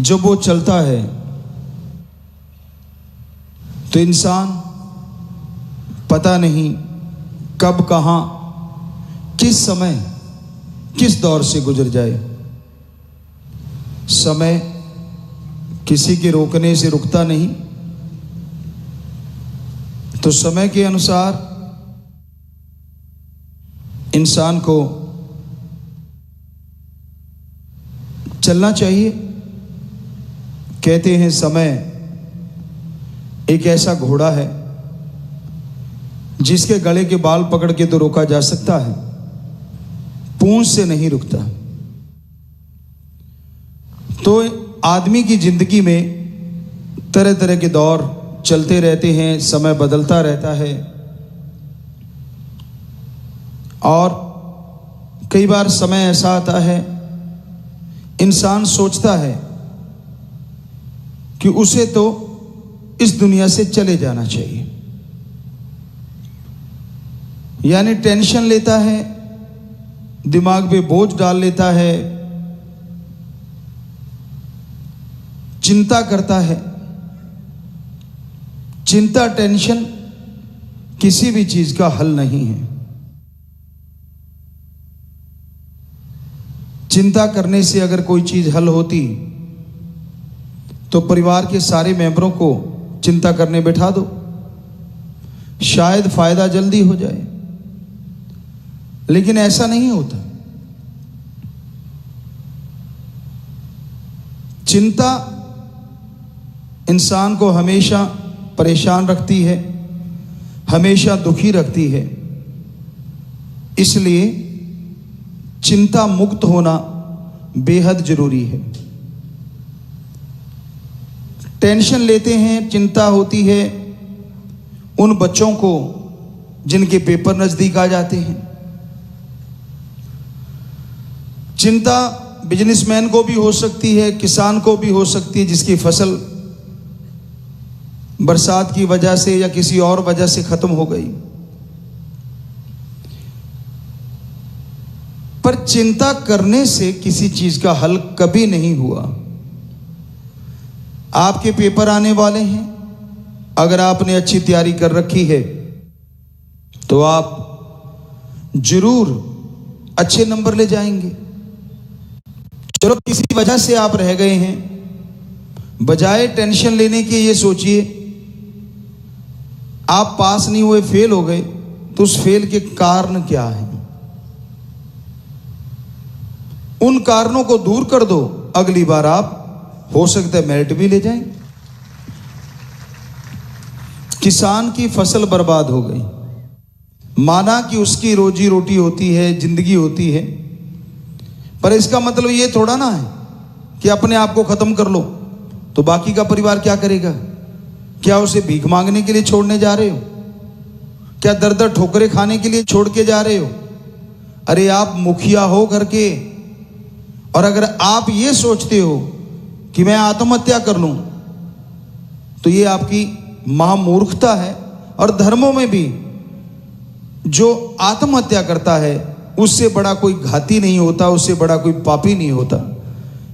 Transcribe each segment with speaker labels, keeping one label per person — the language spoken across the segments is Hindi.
Speaker 1: जब वो चलता है तो इंसान पता नहीं कब, कहाँ, किस समय, किस दौर से गुजर जाए। समय किसी के रोकने से रुकता नहीं, तो समय के अनुसार इंसान को चलना चाहिए। कहते हैं समय एक ऐसा घोड़ा है जिसके गले के बाल पकड़ के तो रोका जा सकता है, पूंछ से नहीं रुकता। तो आदमी की जिंदगी में तरह तरह के दौर चलते रहते हैं, समय बदलता रहता है। और कई बार समय ऐसा आता है, इंसान सोचता है कि उसे तो इस दुनिया से चले जाना चाहिए, यानी टेंशन लेता है, दिमाग पे बोझ डाल लेता है, चिंता करता है। चिंता, टेंशन किसी भी चीज का हल नहीं है। चिंता करने से अगर कोई चीज हल होती तो परिवार के सारे मेंबरों को चिंता करने बैठा दो, शायद फायदा जल्दी हो जाए। लेकिन ऐसा नहीं होता। चिंता इंसान को हमेशा परेशान रखती है, हमेशा दुखी रखती है। इसलिए चिंता मुक्त होना बेहद जरूरी है। टेंशन लेते हैं, चिंता होती है उन बच्चों को जिनके पेपर नजदीक आ जाते हैं। चिंता बिजनेसमैन को भी हो सकती है, किसान को भी हो सकती है, जिसकी फसल बरसात की वजह से या किसी और वजह से खत्म हो गई। पर चिंता करने से किसी चीज का हल कभी नहीं हुआ। आपके पेपर आने वाले हैं, अगर आपने अच्छी तैयारी कर रखी है तो आप जरूर अच्छे नंबर ले जाएंगे। चलो किसी वजह से आप रह गए हैं, बजाय टेंशन लेने के ये सोचिए आप पास नहीं हुए, फेल हो गए, तो उस फेल के कारण क्या है, उन कारणों को दूर कर दो। अगली बार आप हो सकता है मेरिट भी ले जाएं। किसान की फसल बर्बाद हो गई, माना कि उसकी रोजी रोटी होती है, जिंदगी होती है, पर इसका मतलब ये थोड़ा ना है कि अपने आप को खत्म कर लो तो बाकी का परिवार क्या करेगा। क्या उसे भीख मांगने के लिए छोड़ने जा रहे हो? क्या दर दर ठोकरे खाने के लिए छोड़ के जा रहे हो? अरे आप मुखिया हो घर के, और अगर आप ये सोचते हो कि मैं आत्महत्या कर लूं तो ये आपकी महामूर्खता है। और धर्मों में भी जो आत्महत्या करता है उससे बड़ा कोई घाती नहीं होता, उससे बड़ा कोई पापी नहीं होता।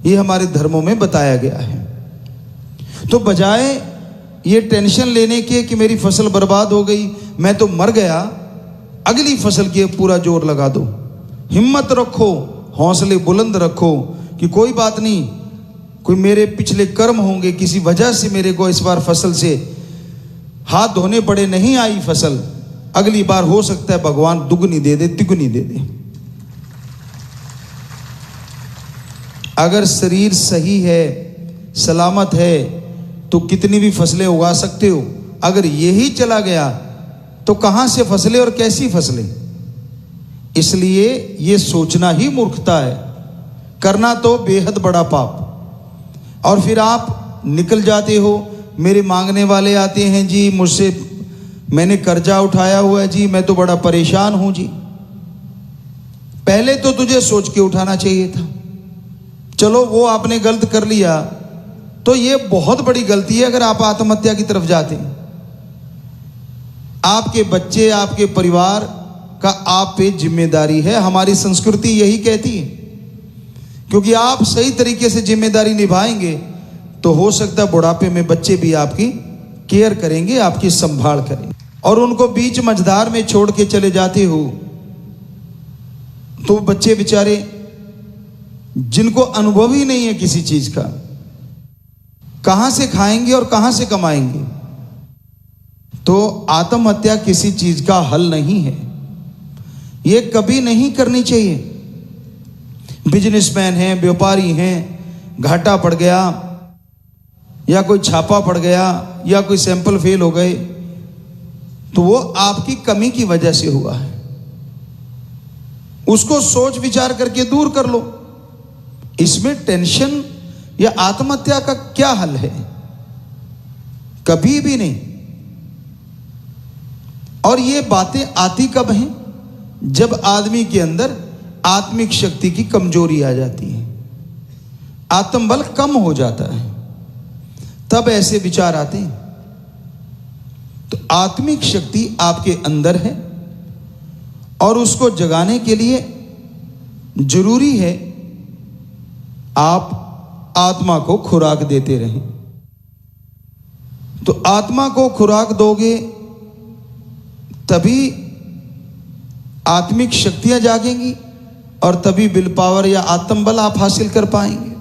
Speaker 1: ये हमारे धर्मों में बताया गया है। तो बजाय ये टेंशन लेने के कि मेरी फसल बर्बाद हो गई, मैं तो मर गया, अगली फसल के पूरा जोर लगा दो। हिम्मत रखो, हौसले बुलंद रखो कि कोई बात नहीं, कोई मेरे पिछले कर्म होंगे, किसी वजह से मेरे को इस बार फसल से हाथ धोने पड़े, नहीं आई फसल, अगली बार हो सकता है भगवान दुगनी दे दे, तिगुनी दे दे। अगर शरीर सही है, सलामत है, तो कितनी भी फसलें उगा सकते हो। अगर यही चला गया तो कहां से फसलें और कैसी फसलें। इसलिए ये सोचना ही मूर्खता है, करना तो बेहद बड़ा पाप। और फिर आप निकल जाते हो, मेरे मांगने वाले आते हैं जी, मुझसे मैंने कर्जा उठाया हुआ है जी, मैं तो बड़ा परेशान हूं जी। पहले तो तुझे सोच के उठाना चाहिए था। चलो वो आपने गलत कर लिया तो ये बहुत बड़ी गलती है अगर आप आत्महत्या की तरफ जाते हैं। आपके बच्चे, आपके परिवार का आप पे जिम्मेदारी है। हमारी संस्कृति यही कहती है, क्योंकि आप सही तरीके से जिम्मेदारी निभाएंगे तो हो सकता है बुढ़ापे में बच्चे भी आपकी केयर करेंगे, आपकी संभाल करेंगे। और उनको बीच मझधार में छोड़ के चले जाते हो तो बच्चे बेचारे जिनको अनुभव ही नहीं है किसी चीज का, कहां से खाएंगे और कहां से कमाएंगे। तो आत्महत्या किसी चीज का हल नहीं है, ये कभी नहीं करनी चाहिए। बिजनेसमैन हैं, व्यापारी हैं, घाटा पड़ गया या कोई छापा पड़ गया या कोई सैंपल फेल हो गए तो वो आपकी कमी की वजह से हुआ है, उसको सोच विचार करके दूर कर लो। इसमें टेंशन या आत्महत्या का क्या हल है? कभी भी नहीं। और ये बातें आती कब हैं? जब आदमी के अंदर आत्मिक शक्ति की कमजोरी आ जाती है, आत्मबल कम हो जाता है, तब ऐसे विचार आते हैं। तो आत्मिक शक्ति आपके अंदर है और उसको जगाने के लिए जरूरी है आप आत्मा को खुराक देते रहें। तो आत्मा को खुराक दोगे तभी आत्मिक शक्तियां जागेंगी और तभी विल पावर या आत्मबल आप हासिल कर पाएंगे।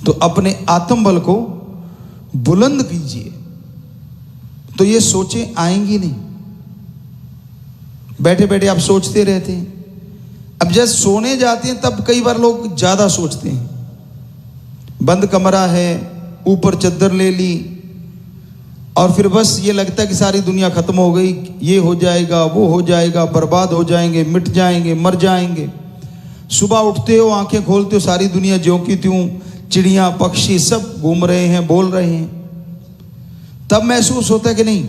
Speaker 1: तो अपने आत्मबल को बुलंद कीजिए, तो ये सोचें आएंगी नहीं। बैठे बैठे आप सोचते रहते हैं। अब जब सोने जाते हैं तब कई बार लोग ज्यादा सोचते हैं। बंद कमरा है, ऊपर चद्दर ले ली और फिर बस ये लगता है कि सारी दुनिया खत्म हो गई, ये हो जाएगा, वो हो जाएगा, बर्बाद हो जाएंगे, मिट जाएंगे, मर जाएंगे। सुबह उठते हो, आंखें खोलते हो, सारी दुनिया ज्यों की त्यों, चिड़िया पक्षी सब घूम रहे हैं, बोल रहे हैं। तब महसूस होता है कि नहीं,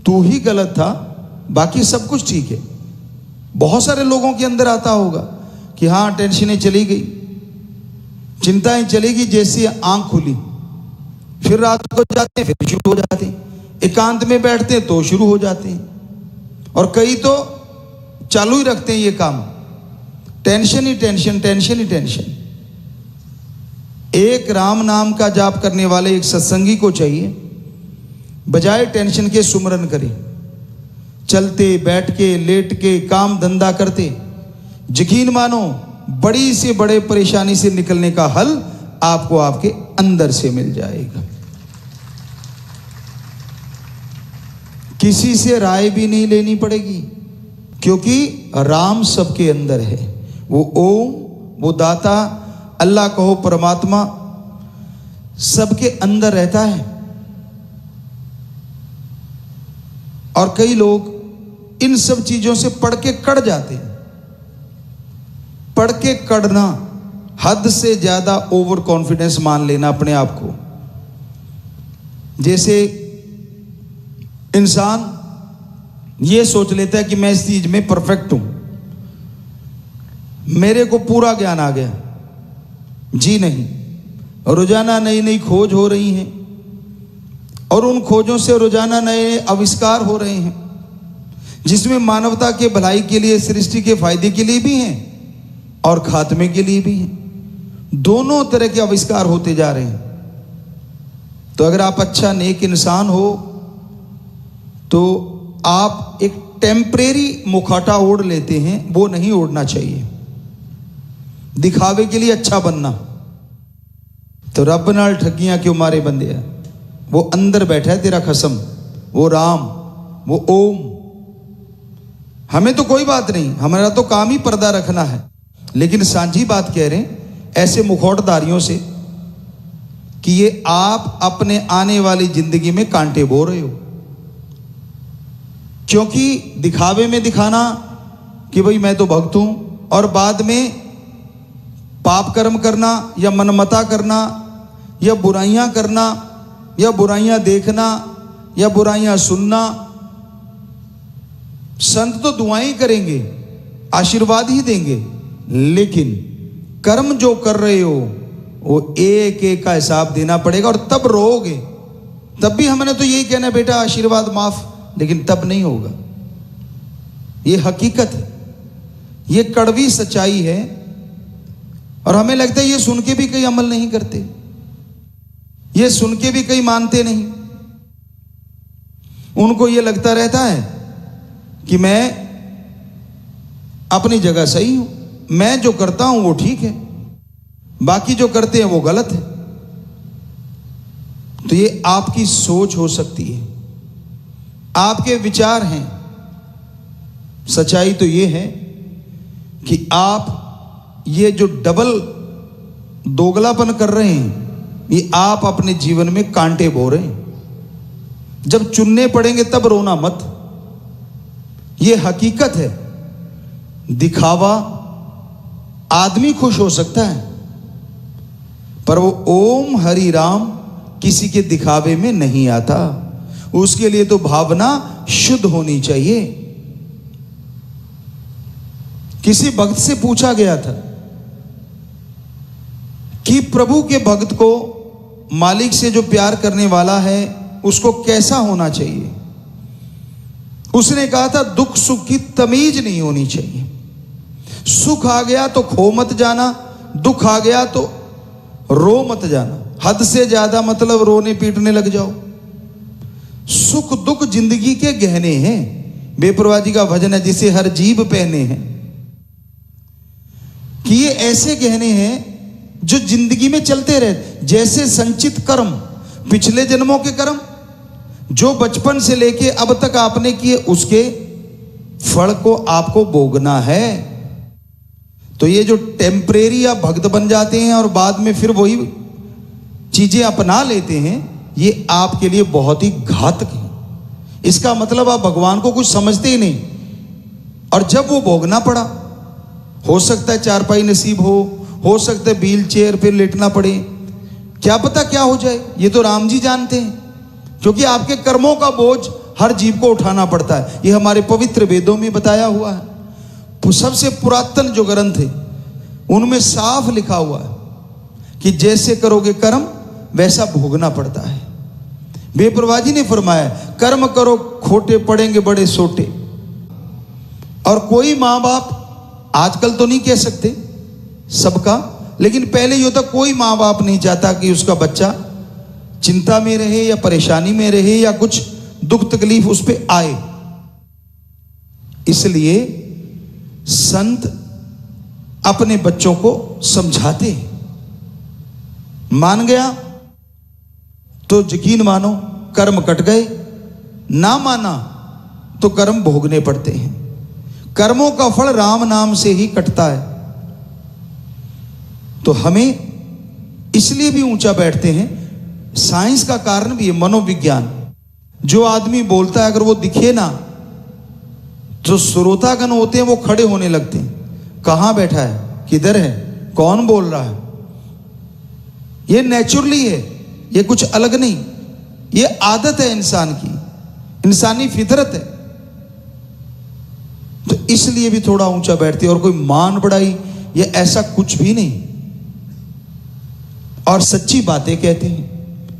Speaker 1: तू ही गलत था, बाकी सब कुछ ठीक है। बहुत सारे लोगों के अंदर आता होगा कि हाँ, टेंशनें चली गई, चिंताएं चली गई, जैसे आंख खुली, फिर रात को जाते हैं, फिर शुरू हो जाते हैं, एकांत में बैठते हैं तो शुरू हो जाते हैं। और कई तो चालू ही रखते हैं ये काम, टेंशन ही टेंशन, टेंशन ही टेंशन। एक राम नाम का जाप करने वाले एक सत्संगी को चाहिए बजाय टेंशन के सुमरन करे, चलते बैठ के लेट के काम धंधा करते, यकीन मानो बड़ी से बड़े परेशानी से निकलने का हल आपको आपके अंदर से मिल जाएगा। किसी से राय भी नहीं लेनी पड़ेगी, क्योंकि राम सबके अंदर है। वो ओम, वो दाता, अल्लाह कहो परमात्मा, सबके अंदर रहता है। और कई लोग इन सब चीजों से पढ़ के कड़ जाते हैं। पढ़ के कड़ना, हद से ज्यादा ओवर कॉन्फिडेंस मान लेना अपने आप को। जैसे इंसान ये सोच लेता है कि मैं इस चीज में परफेक्ट हूं, मेरे को पूरा ज्ञान आ गया। जी नहीं, रोजाना नई नई खोज हो रही हैं और उन खोजों से रोजाना नए आविष्कार हो रहे हैं, जिसमें मानवता के भलाई के लिए, सृष्टि के फायदे के लिए भी हैं और खात्मे के लिए भी हैं। दोनों तरह के आविष्कार होते जा रहे हैं। तो अगर आप अच्छा नेक इंसान हो तो आप एक टेम्परेरी मुखौटा ओढ़ लेते हैं, वो नहीं ओढ़ना चाहिए दिखावे के लिए अच्छा बनना। तो रब नाल ठगियां क्यों मारे बंदे, वो अंदर बैठा है तेरा खसम, वो राम, वो ओम। हमें तो कोई बात नहीं, हमारा तो काम ही पर्दा रखना है। लेकिन सांझी बात कह रहे हैं ऐसे मुखौटधारियों से कि ये आप अपने आने वाली जिंदगी में कांटे बो रहे हो। क्योंकि दिखावे में दिखाना कि भाई मैं तो भक्त हूं, और बाद में पाप कर्म करना या मनमता करना या बुराइयां करना या बुराइयां देखना या बुराइयां सुनना। संत तो दुआएं करेंगे, आशीर्वाद ही देंगे, लेकिन कर्म जो कर रहे हो वो एक एक का हिसाब देना पड़ेगा। और तब रोओगे, तब भी हमने तो यही कहना बेटा आशीर्वाद माफ, लेकिन तब नहीं होगा। ये हकीकत है, ये कड़वी सच्चाई है। और हमें लगता है ये सुन के भी कई अमल नहीं करते। ये सुन के भी कई मानते नहीं। उनको ये लगता रहता है कि मैं अपनी जगह सही हूं, मैं जो करता हूं वो ठीक है, बाकी जो करते हैं वो गलत है। तो ये आपकी सोच हो सकती है, आपके विचार हैं। सच्चाई तो ये है कि आप ये जो डबल दोगलापन कर रहे हैं, ये आप अपने जीवन में कांटे बो रहे हैं। जब चुनने पड़ेंगे तब रोना मत। ये हकीकत है। दिखावा, आदमी खुश हो सकता है, पर वो ओम हरि राम किसी के दिखावे में नहीं आता। उसके लिए तो भावना शुद्ध होनी चाहिए। किसी भक्त से पूछा गया था कि प्रभु के भक्त को मालिक से जो प्यार करने वाला है उसको कैसा होना चाहिए। उसने कहा था दुख सुख की तमीज नहीं होनी चाहिए। सुख आ गया तो खो मत जाना, दुख आ गया तो रो मत जाना। हद से ज्यादा मतलब रोने पीटने लग जाओ। सुख दुख जिंदगी के गहने हैं। बेपरवाह जी का भजन है, जिसे हर जीव पहने हैं, कि ये ऐसे गहने हैं जो जिंदगी में चलते रहे। जैसे संचित कर्म, पिछले जन्मों के कर्म जो बचपन से लेके अब तक आपने किए, उसके फल को आपको भोगना है। तो ये जो टेम्परेरी आप भक्त बन जाते हैं और बाद में फिर वही चीजें अपना लेते हैं, ये आपके लिए बहुत ही घातक है। इसका मतलब आप भगवान को कुछ समझते ही नहीं। और जब वो भोगना पड़ा, हो सकता है चारपाई नसीब हो सकता है व्हील चेयर पे लेटना पड़े, क्या पता क्या हो जाए, ये तो राम जी जानते हैं। क्योंकि आपके कर्मों का बोझ हर जीव को उठाना पड़ता है। ये हमारे पवित्र वेदों में बताया हुआ है। सबसे पुरातन जो ग्रंथ है उनमें साफ लिखा हुआ है कि जैसे करोगे कर्म वैसा भोगना पड़ता है। बेपरवाह जी ने फरमाया, कर्म करो खोटे पड़ेंगे बड़े सोटे। और कोई माँ बाप, आजकल तो नहीं कह सकते सबका, लेकिन पहले ये होता, कोई माँ बाप नहीं चाहता कि उसका बच्चा चिंता में रहे या परेशानी में रहे या कुछ दुख तकलीफ उस पर आए। इसलिए संत अपने बच्चों को समझाते हैं। मान गया तो यकीन मानो कर्म कट गए, ना माना तो कर्म भोगने पड़ते हैं। कर्मों का फल राम नाम से ही कटता है। तो हमें इसलिए भी ऊंचा बैठते हैं। साइंस का कारण भी है, मनोविज्ञान। जो आदमी बोलता है अगर वो दिखे ना, जो श्रोतागण होते हैं वो खड़े होने लगते हैं। कहां बैठा है, किधर है, कौन बोल रहा है। ये नेचुरली है, ये कुछ अलग नहीं, ये आदत है इंसान की, इंसानी फितरत है। तो इसलिए भी थोड़ा ऊंचा बैठते हैं। और कोई मान बढ़ाई ये ऐसा कुछ भी नहीं। और सच्ची बातें कहते हैं।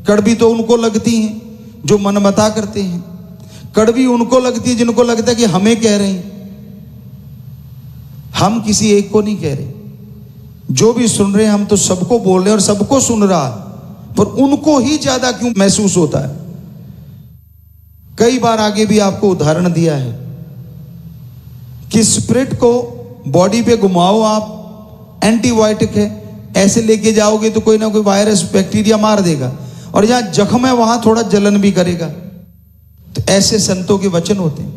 Speaker 1: कड़वी तो उनको लगती हैं जो मनमता करते हैं। कड़वी उनको लगती है जिनको लगता है कि हमें कह रहे हैं। हम किसी एक को नहीं कह रहे, जो भी सुन रहे हैं हम तो सबको बोल रहे हैं और सबको सुन रहा है, पर उनको ही ज्यादा क्यों महसूस होता है। कई बार आगे भी आपको उदाहरण दिया है कि स्प्रिट को बॉडी पे घुमाओ आप, एंटीबायोटिक है, ऐसे लेके जाओगे तो कोई ना कोई वायरस बैक्टीरिया मार देगा, और जहां जख्म है वहां थोड़ा जलन भी करेगा। तो ऐसे संतों के वचन होते हैं।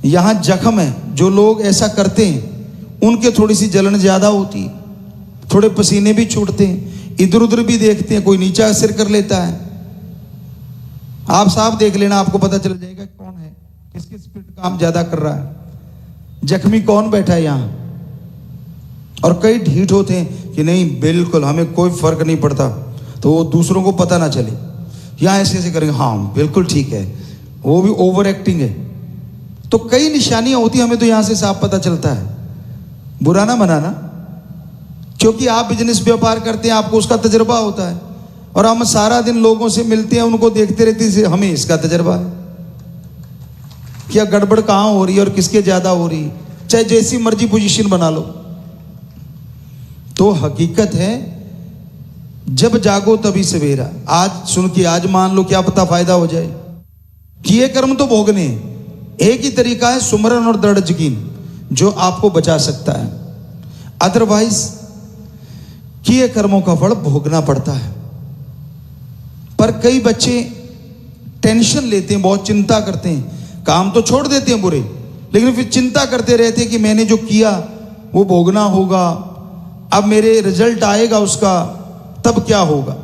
Speaker 1: यहां जख्म है, जो लोग ऐसा करते हैं उनके थोड़ी सी जलन ज्यादा होती है, थोड़े पसीने भी छूटते हैं, इधर उधर भी देखते हैं, कोई नीचा सिर कर लेता है। आप साफ देख लेना, आपको पता चल जाएगा कौन है, किसके स्पिरिट काम ज्यादा कर रहा है, जख्मी कौन बैठा है यहां। और कई ढीठ होते हैं कि नहीं बिल्कुल हमें कोई फर्क नहीं पड़ता, तो वो दूसरों को पता ना चले, यहां ऐसे ऐसे करेंगे, हाँ बिल्कुल ठीक है, वो भी ओवर एक्टिंग है। तो कई निशानियां होती हैं, हमें तो यहां से साफ पता चलता है। बुरा ना मनाना, क्योंकि आप बिजनेस व्यापार करते हैं, आपको उसका तजुर्बा होता है, और हम सारा दिन लोगों से मिलते हैं, उनको देखते रहते हैं, हमें इसका तजुर्बा है क्या गड़बड़ कहां हो रही है और किसके ज्यादा हो रही है, चाहे जैसी मर्जी पोजीशन बना लो। तो हकीकत है जब जागो तभी सवेरा। आज सुन के आज मान लो, क्या पता फायदा हो जाए। किए कर्म तो भोगने, एक ही तरीका है सुमरन और दृढ़ यकीन, जो आपको बचा सकता है। अदरवाइज किए कर्मों का फल भोगना पड़ता है। पर कई बच्चे टेंशन लेते हैं, बहुत चिंता करते हैं, काम तो छोड़ देते हैं बुरे, लेकिन फिर चिंता करते रहते हैं कि मैंने जो किया वो भोगना होगा, अब मेरे रिजल्ट आएगा उसका, तब क्या होगा।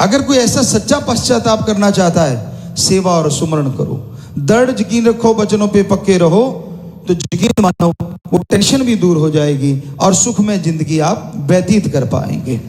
Speaker 1: अगर कोई ऐसा सच्चा पश्चाताप करना चाहता है, सेवा और सुमरण करो, दृढ़ यकीन रखो, वचनों पे पक्के रहो, तो यकीन मानो वो टेंशन भी दूर हो जाएगी और सुखमय जिंदगी आप व्यतीत कर पाएंगे।